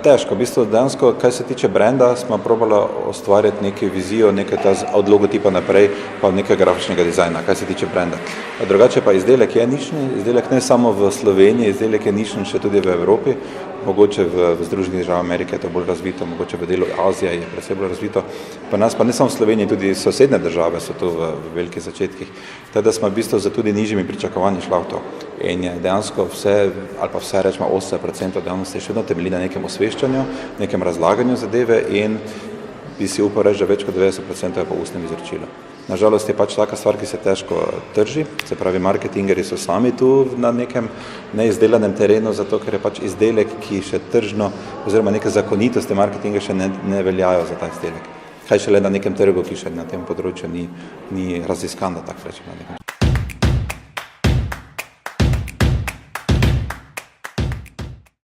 težko. V bistvu dejansko, kaj se tiče brenda, smo probali ustvarjati neko vizijo, nekaj od logotipa naprej, pa nekaj grafičnega dizajna, kaj se tiče brenda. Drugače pa izdelek je nišni, izdelek ne samo v Sloveniji, izdelek je nišni še tudi v Evropi, mogoče v Združenih državah Amerike je to bolj razvito, mogoče v delu Azije je predvsem bolj razvito. Pa nas pa ne samo v Sloveniji, tudi sosednje države so tu v velikih začetkih. Teda smo v bistvu za tudi nižjimi pričakovanji šla v to. In je dejansko vse, ali pa vse rečemo 80% dejavnosti še vedno temelji na nekem osveščanju, nekem razlaganju zadeve in bi si upal reči, da več kot 90% je po ustnem izročilu. Nažalost je pač taka stvar, ki se težko trži, se pravi marketingerji so sami tu na nekem neizdelanem terenu, zato ker je pač izdelek, ki še tržno, oziroma neke zakonitosti marketinga še ne veljajo za ta izdelek. Kaj šele na nekem trgu, ki še na tem področju ni raziskan, da tako rečemo.